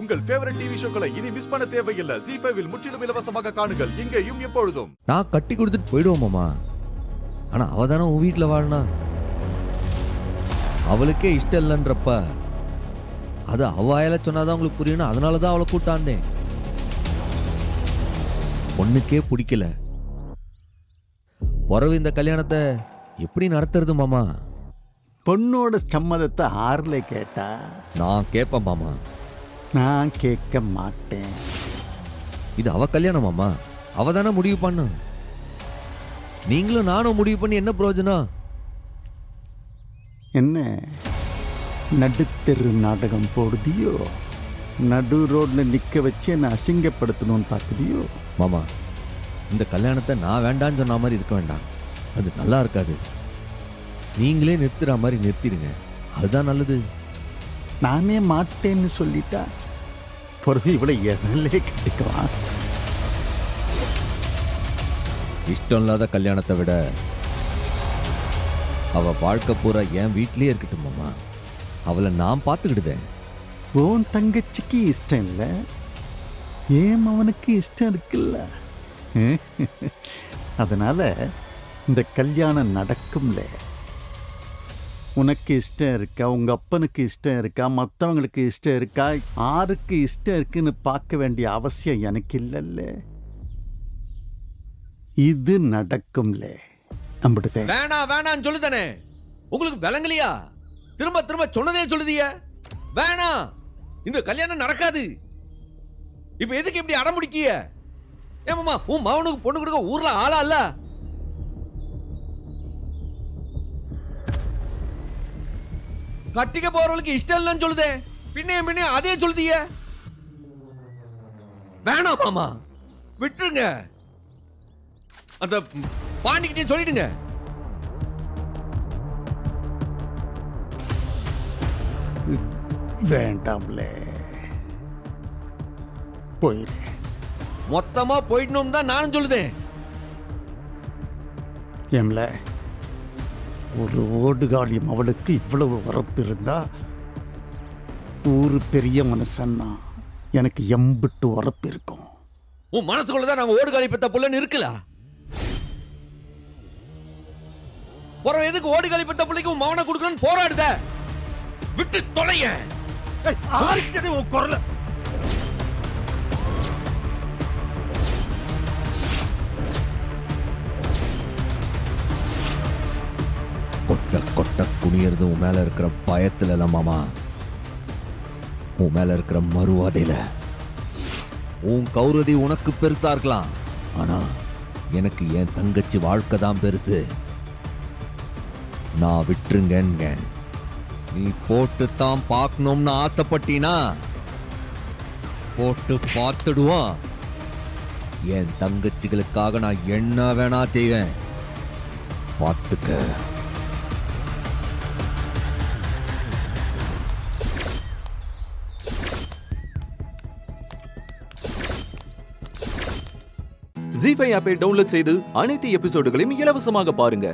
உங்கள் favourite TV ஷோக்களை இனி miss பண்ண தேவையில்லை. ZEE5 இல் முற்றிலும் இலவசமாக காணுங்கள். இங்கேயும் எப்பொழுதும். நான் கட்டி கொடுத்துட்டு போயிடுவோம் மாமா. ஆனா அவ தானே உன் வீட்டுல வாழனா. அவளுக்கே இஷ்டம் இல்லைன்றப்ப அது அவ வாயில சொன்னாதான் உங்களுக்கு புரியணும். அதனாலதான் அவளை கூட்டாந்தேன். பொண்ணுக்கே பிடிக்கல. பிறகு இந்த கல்யாணத்தை எப்படி நடத்துறது மாமா? பொண்ணோட சம்மதத்தை ஆறுல கேட்டா நான் கேட்பேன் மாமா. நான் கேட்க மாட்டேன். இது அவ கல்யாணம் மாமா. அவ தானே முடிவு பண்ண. நீங்களும் நானும் முடிவு பண்ணி என்ன பிரயோஜனம்? என்ன நடுத்தெரு நாடகம் போடுதியோ? நடு ரோட்ல நிக்க வச்சு என்ன அசிங்கப்படுத்தணும்னு பார்க்குதியோ? மாமா, இந்த கல்யாணத்தை நான் வேண்டான்னு சொன்ன மாதிரி இருக்க வேண்டாம். அது நல்லா இருக்காது. நீங்களே நிறுத்துற மாதிரி நிறுத்திடுங்க. அதுதான் நல்லது. நானே மாட்டேன்னு சொல்லிட்டா பிறகு இவ்வளோ எதனாலே கட்டிக்குவான். இஷ்டம் இல்லாத கல்யாணத்தை விட அவ வாழ்க்கை பூரா என் வீட்லயே இருக்கட்டும் மாமா. அவளை நான் பார்த்துக்கிடுதேன். உன் தங்கச்சிக்கு இஷ்டம் இல்லை, ஏன் அவனுக்கு இஷ்டம் இருக்குல்ல. அதனால இந்த கல்யாணம் நடக்கும்ல. உனக்கு இஷ்டம் இருக்கா, உங்க அப்பனுக்கு இஷ்டம் இருக்கா, மற்றவங்களுக்கு இஷ்டம் இருக்கா, யாருக்கு இஷ்டம் இருக்குன்னு பார்க்க வேண்டிய அவசியம் எனக்கு இல்லைல்ல. இது நடக்கும்ல. அம்பிடுதேன். வேணாம் வேணான்னு சொல்லுதானே. உங்களுக்கு விளங்கலையா? திரும்ப திரும்ப சொன்னதே சொல்லுதிய. வேணாம், இந்த கல்யாணம் நடக்காது. இப்ப எதுக்கு இப்படி அடம் பிடிக்கிய? ஏமாமா, உன் மகனுக்கு பொண்ணு கொடுக்க ஊர்ல ஆளா இல்ல? கட்டிக்க போறவங்களுக்கு இஷ்டம் இல்லைன்னு சொல்லுதே. பின்னே அதே சொல்லுதிய. வேணாம் மாமா, விட்டுருங்க. அந்த பாண்டிக்கிட்டே சொல்லிடுங்க. வேண்டாம்ல, போயிரு. மொத்தமா போயிடணும் தான் நானும் சொல்லுதேன். ஏம்ல, ஒரு ஓடுகாலியம் அவளுக்கு இவ்வளவு வரப்பு இருந்தா ஊரு பெரிய மனுஷன்னா எனக்கு எம்பிட்டு வரப்பு இருக்கும். உன் மனசுக்குள்ளதான் நாங்க ஓடுகாலி பெத்த புள்ளன்னு இருக்கல. எதுக்கு ஓடுகாலி பெத்த பிள்ளைக்கு உன் மவனை கொடுக்கணும்னு போராடுத? விட்டு தொலைய. உன் குரல கொட்ட கொட்ட குனியறது உன் மேல இருக்கிற பயத்துல இல்ல மாமா, உன் மேல இருக்கிற மறுவாதையில. உன் கௌரதி உனக்கு பெருசா இருக்கலாம், ஆனா எனக்கு என் தங்கச்சி வாழ்க்கை தான் பெருசு. நான் விட்டுருங்க. நீ போட்டு தான் பார்க்கணும்னு ஆசைப்பட்டினா போட்டு பார்த்துடுவான். என் தங்கச்சிகளுக்காக நான் என்ன வேணா செய்வேன், பார்த்துக்க. ZEE5 ஆப்பை டவுன்லோட் செய்து அனைத்து எபிசோடுகளையும் இலவசமாக பாருங்க.